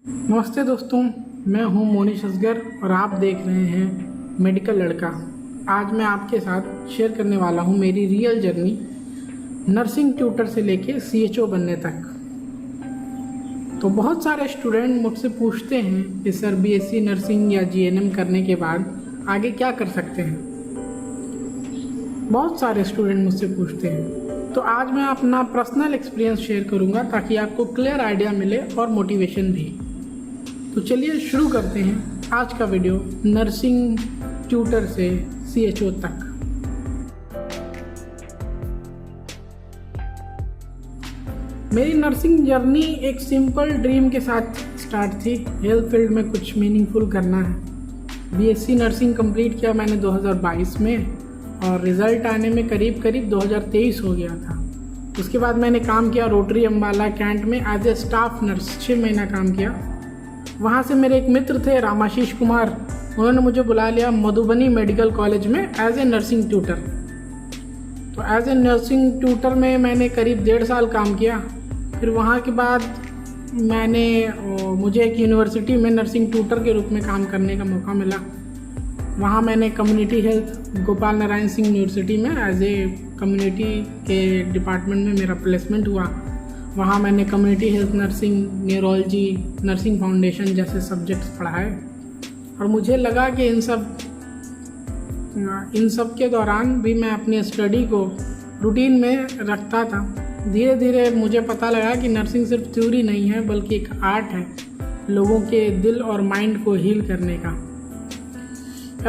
नमस्ते दोस्तों, मैं हूं मोनिश असगर और आप देख रहे हैं मेडिकल लड़का। आज मैं आपके साथ शेयर करने वाला हूं मेरी रियल जर्नी नर्सिंग ट्यूटर से लेके सीएचओ बनने तक। तो बहुत सारे स्टूडेंट मुझसे पूछते हैं कि सर बीएससी नर्सिंग या जीएनएम करने के बाद आगे क्या कर सकते हैं। बहुत सारे स्टूडेंट मुझसे पूछते हैं, तो आज मैं अपना पर्सनल एक्सपीरियंस शेयर करूंगा ताकि आपको क्लियर आइडिया मिले और मोटिवेशन भी। तो चलिए शुरू करते हैं आज का वीडियो नर्सिंग ट्यूटर से सीएचओ तक। मेरी नर्सिंग जर्नी एक सिंपल ड्रीम के साथ स्टार्ट थी, हेल्थ फील्ड में कुछ मीनिंगफुल करना है। बीएससी नर्सिंग कंप्लीट किया मैंने 2022 में और रिज़ल्ट आने में करीब 2023 हो गया था। उसके बाद मैंने काम किया रोटरी अम्बाला कैंट में एज ए स्टाफ नर्स, 6 महीना काम किया। वहाँ से मेरे एक मित्र थे रामाशीष कुमार, उन्होंने मुझे बुला लिया मधुबनी मेडिकल कॉलेज में एज ए नर्सिंग ट्यूटर। तो एज ए नर्सिंग ट्यूटर में मैंने करीब 1.5 साल काम किया। फिर वहाँ के बाद मुझे एक यूनिवर्सिटी में नर्सिंग ट्यूटर के रूप में काम करने का मौका मिला। वहाँ मैंने community health Gopal Narayan Singh university में एज ए कम्युनिटी के डिपार्टमेंट में मेरा प्लेसमेंट हुआ। वहाँ मैंने community health nursing, neurology, nursing foundation जैसे सब्जेक्ट्स पढ़ाए और मुझे लगा कि इन सब के दौरान भी मैं अपनी स्टडी को रूटीन में रखता था। धीरे धीरे मुझे पता लगा कि नर्सिंग सिर्फ थ्योरी नहीं है बल्कि एक आर्ट है लोगों के दिल और माइंड को हील करने का।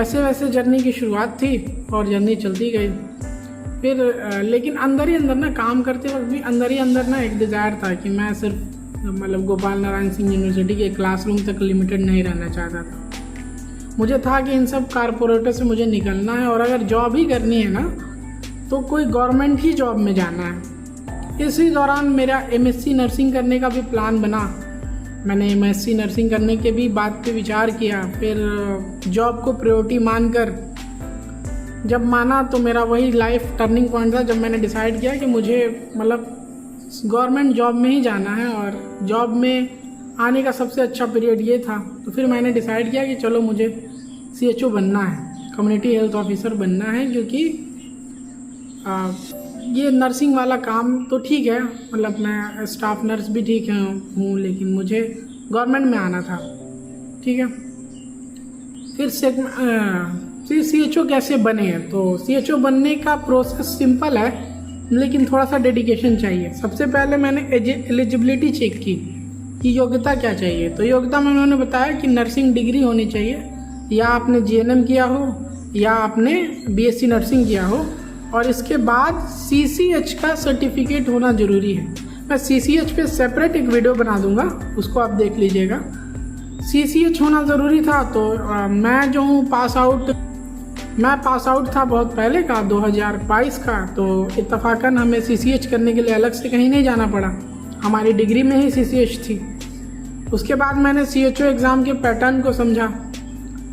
ऐसे वैसे जर्नी की शुरुआत थी और जर्नी चलती गई। फिर लेकिन अंदर ही अंदर ना काम करते वक्त भी अंदर ही अंदर ना एक डिज़ायर था कि मैं सिर्फ गोपाल नारायण सिंह यूनिवर्सिटी के क्लासरूम तक लिमिटेड नहीं रहना चाहता था। मुझे था कि इन सब कारपोरेटर से मुझे निकलना है और अगर जॉब ही करनी है ना तो कोई गवर्नमेंट ही जॉब में जाना है। इसी दौरान मेरा एमएससी नर्सिंग करने का भी प्लान बना। मैंने एमएससी नर्सिंग करने के भी बात पे विचार किया। फिर जॉब को प्रायोरिटी मानकर जब माना तो मेरा वही लाइफ टर्निंग पॉइंट था जब मैंने डिसाइड किया कि मुझे गवर्नमेंट जॉब में ही जाना है और जॉब में आने का सबसे अच्छा पीरियड ये था। तो फिर मैंने डिसाइड किया कि चलो मुझे सीएचओ बनना है, कम्युनिटी हेल्थ ऑफिसर बनना है, क्योंकि ये नर्सिंग वाला काम तो ठीक है, मैं स्टाफ नर्स भी ठीक हूँ, लेकिन मुझे गवर्नमेंट में आना था। ठीक है। फिर सीएचओ कैसे बने हैं? तो सीएचओ बनने का प्रोसेस सिंपल है लेकिन थोड़ा सा डेडिकेशन चाहिए। सबसे पहले मैंने एलिजिबिलिटी चेक की कि योग्यता क्या चाहिए। तो योग्यता में उन्होंने बताया कि नर्सिंग डिग्री होनी चाहिए, या आपने जीएनएम किया हो या आपने बीएससी नर्सिंग किया हो, और इसके बाद सीसीएच का सर्टिफिकेट होना जरूरी है। मैं सीसीएच पे सेपरेट एक वीडियो बना दूंगा, उसको आप देख लीजिएगा। सीसीएच होना ज़रूरी था। तो मैं जो हूँ पास आउट था बहुत पहले का, 2022 का। तो इत्तफाकन हमें सीसीएच करने के लिए अलग से कहीं नहीं जाना पड़ा, हमारी डिग्री में ही सीसीएच थी। उसके बाद मैंने सीएचओ एग्ज़ाम के पैटर्न को समझा।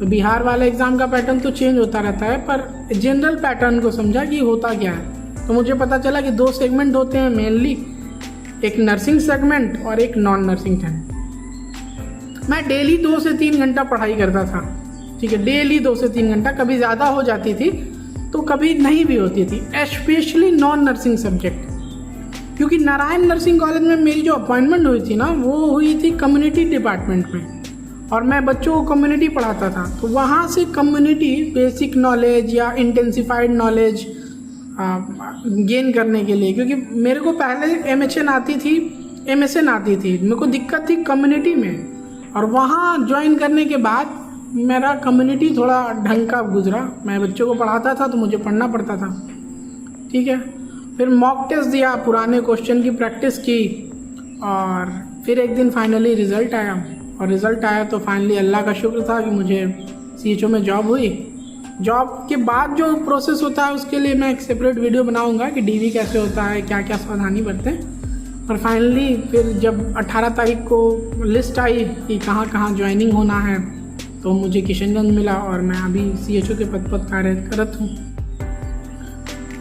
तो बिहार वाले एग्ज़ाम का पैटर्न तो चेंज होता रहता है, पर जनरल पैटर्न को समझा कि होता क्या है। तो मुझे पता चला कि 2 सेगमेंट होते हैं मेनली, एक नर्सिंग सेगमेंट और एक नॉन नर्सिंग सेगमेंट। मैं डेली 2 से 3 घंटा पढ़ाई करता था। ठीक है, डेली 2 से 3 घंटा, कभी ज़्यादा हो जाती थी तो कभी नहीं भी होती थी, स्पेशली नॉन नर्सिंग सब्जेक्ट। क्योंकि नारायण नर्सिंग कॉलेज में मेरी जो अपॉइंटमेंट हुई थी ना, वो हुई थी कम्युनिटी डिपार्टमेंट में, और मैं बच्चों को कम्युनिटी पढ़ाता था। तो वहाँ से कम्युनिटी बेसिक नॉलेज या इंटेंसिफाइड नॉलेज गेन करने के लिए, क्योंकि मेरे को पहले एमएसएन आती थी, मेरे को दिक्कत थी कम्युनिटी में, और वहाँ ज्वाइन करने के बाद मेरा कम्युनिटी थोड़ा ढंग का गुजरा। मैं बच्चों को पढ़ाता था तो मुझे पढ़ना पड़ता था। ठीक है। फिर मॉक टेस्ट दिया, पुराने क्वेश्चन की प्रैक्टिस की, और फिर एक दिन फाइनली रिज़ल्ट आया। और रिज़ल्ट आया तो फाइनली अल्लाह का शुक्र था कि मुझे सीएचओ में जॉब हुई। जॉब के बाद जो प्रोसेस होता है उसके लिए मैं एक सेपरेट वीडियो बनाऊंगा कि डीवी कैसे होता है, क्या क्या सावधानी बरतें। और फाइनली फिर जब 18 तारीख को लिस्ट आई कि कहाँ कहाँ ज्वाइनिंग होना है, तो मुझे किशनगंज मिला और मैं अभी सीएचओ के पद पर कार्यरत हूँ।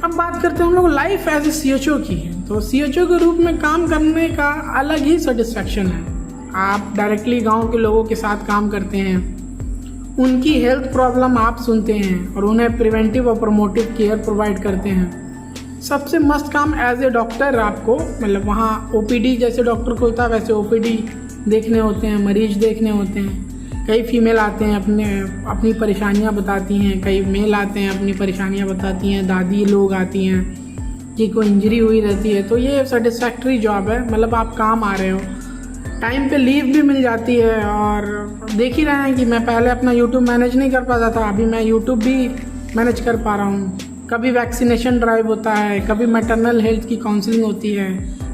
अब बात करते हैं हम लोग लाइफ एज ए सीएचओ की है। तो सीएचओ के रूप में काम करने का अलग ही सेटिस्फैक्शन है। आप डायरेक्टली गांव के लोगों के साथ काम करते हैं, उनकी हेल्थ प्रॉब्लम आप सुनते हैं और उन्हें प्रिवेंटिव और प्रमोटिव केयर प्रोवाइड करते हैं। सबसे मस्त काम एज ए डॉक्टर आपको, मतलब वहाँ ओपीडी जैसे डॉक्टर को होता है वैसे ओपीडी देखने होते हैं, मरीज देखने होते हैं। कई फीमेल आते हैं अपनी परेशानियां बताती हैं, कई मेल आते हैं अपनी परेशानियां बताती हैं, दादी लोग आती हैं कि कोई इंजरी हुई रहती है। तो ये सेटिस्फैक्ट्री जॉब है, मतलब आप काम आ रहे हो, टाइम पे लीव भी मिल जाती है। और देख ही रहे हैं कि मैं पहले अपना यूट्यूब मैनेज नहीं कर पाता था, अभी मैं यूट्यूब भी मैनेज कर पा रहा हूँ। कभी वैक्सीनेशन ड्राइव होता है, कभी मैटरनल हेल्थ की काउंसलिंग होती है,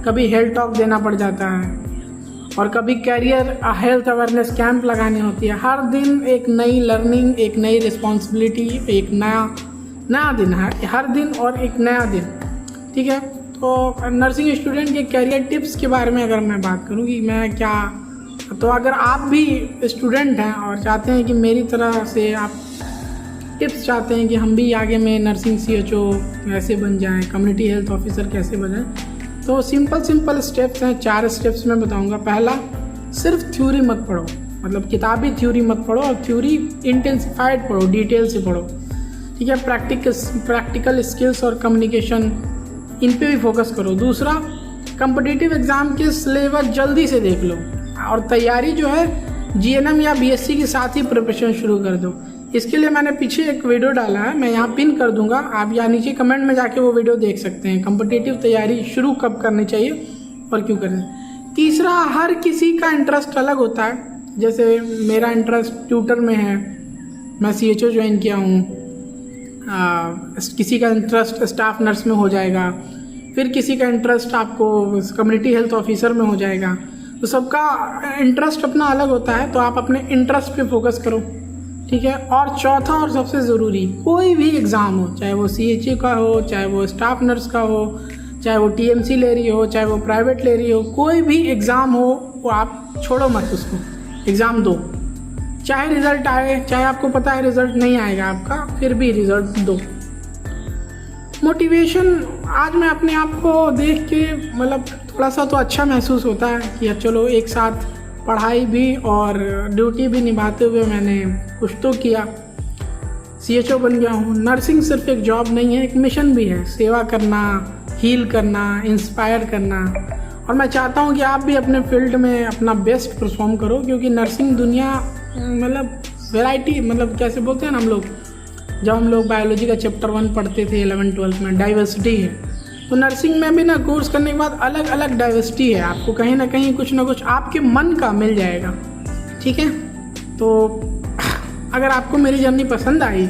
कभी हेल्थ टॉक देना पड़ जाता है, और कभी कैरियर हेल्थ अवेयरनेस कैंप लगानी होती है। हर दिन एक नई लर्निंग, एक नई रिस्पॉन्सिबिलिटी, एक नया दिन है, हर दिन और एक नया दिन। ठीक है, तो नर्सिंग स्टूडेंट के कैरियर टिप्स के बारे में अगर मैं बात करूँ कि मैं क्या, तो अगर आप भी स्टूडेंट हैं और चाहते हैं कि मेरी तरह से आप टिप्स चाहते हैं कि हम भी आगे में नर्सिंग CHO कैसे बन जाएं, कम्युनिटी हेल्थ ऑफिसर कैसे बन जाएं, तो सिंपल स्टेप्स हैं, 4 स्टेप्स मैं बताऊंगा। पहला, सिर्फ थ्योरी मत पढ़ो, मतलब किताबी थ्योरी मत पढ़ो, और थ्योरी इंटेंसिफाइड पढ़ो, डिटेल से पढ़ो। ठीक है, प्रैक्टिकल स्किल्स और कम्युनिकेशन, इन पे भी फोकस करो। दूसरा, कॉम्पिटिटिव एग्जाम के सिलेबस जल्दी से देख लो, और तैयारी जो है GNM या BSc के साथ ही प्रिपरेशन शुरू कर दो। इसके लिए मैंने पीछे एक वीडियो डाला है, मैं यहाँ पिन कर दूंगा, आप या नीचे कमेंट में जाके वो वीडियो देख सकते हैं, कॉम्पिटिटिव तैयारी शुरू कब करनी चाहिए और क्यों करनी। तीसरा, हर किसी का इंटरेस्ट अलग होता है, जैसे मेरा इंटरेस्ट ट्यूटर में है, मैं CHO ज्वाइन किया हूँ, किसी का इंटरेस्ट स्टाफ नर्स में हो जाएगा, फिर किसी का इंटरेस्ट आपको कम्युनिटी हेल्थ ऑफिसर में हो जाएगा। तो सबका इंटरेस्ट अपना अलग होता है, तो आप अपने इंटरेस्ट पे फोकस करो। ठीक है, और चौथा और सबसे ज़रूरी, कोई भी एग्ज़ाम हो, चाहे वो CHO का हो, चाहे वो स्टाफ नर्स का हो, चाहे वो TMC ले रही हो, चाहे वो प्राइवेट ले रही हो, कोई भी एग्ज़ाम हो वो आप छोड़ो मत, उसको एग्ज़ाम दो। चाहे रिज़ल्ट आए, चाहे आपको पता है रिज़ल्ट नहीं आएगा आपका, फिर भी रिज़ल्ट दो। मोटिवेशन, आज मैं अपने आप को देख के मतलब थोड़ा सा तो अच्छा महसूस होता है कि चलो एक साथ पढ़ाई भी और ड्यूटी भी निभाते हुए मैंने कुछ तो किया, CHO बन गया हूँ। नर्सिंग सिर्फ एक जॉब नहीं है, एक मिशन भी है, सेवा करना, हील करना, इंस्पायर करना। और मैं चाहता हूँ कि आप भी अपने फील्ड में अपना बेस्ट परफॉर्म करो, क्योंकि नर्सिंग दुनिया मतलब वैरायटी, मतलब कैसे बोलते हैं ना हम लोग, जब हम लोग बायोलॉजी का चैप्टर 1 पढ़ते थे 11th-12th में, डाइवर्सिटी है। तो नर्सिंग में भी ना कोर्स करने के बाद अलग अलग डाइवर्सिटी है, आपको कहीं ना कहीं कुछ ना कुछ आपके मन का मिल जाएगा। ठीक है, तो अगर आपको मेरी जर्नी पसंद आई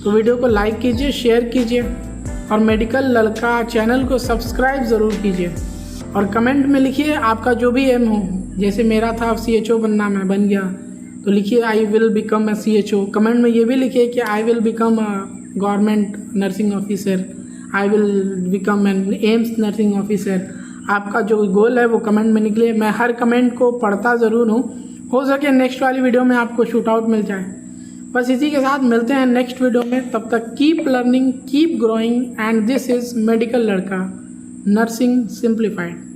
तो वीडियो को लाइक कीजिए, शेयर कीजिए, और मेडिकल लड़का चैनल को सब्सक्राइब ज़रूर कीजिए, और कमेंट में लिखिए आपका जो भी एम हो। जैसे मेरा था CHO बनना, मैं बन गया, तो लिखिए I will become a CHO। Comment में ये भी लिखिए कि I will become a government nursing officer, I will become an AIIMS nursing officer. आपका जो गोल है वो कमेंट में निकले, मैं हर कमेंट को पढ़ता ज़रूर हूँ, हो सके नेक्स्ट वाली वीडियो में आपको शूट आउट मिल जाए। बस इसी के साथ मिलते हैं नेक्स्ट वीडियो में, तब तक keep learning, keep growing, and this is medical लड़का, नर्सिंग सिंप्लीफाइड।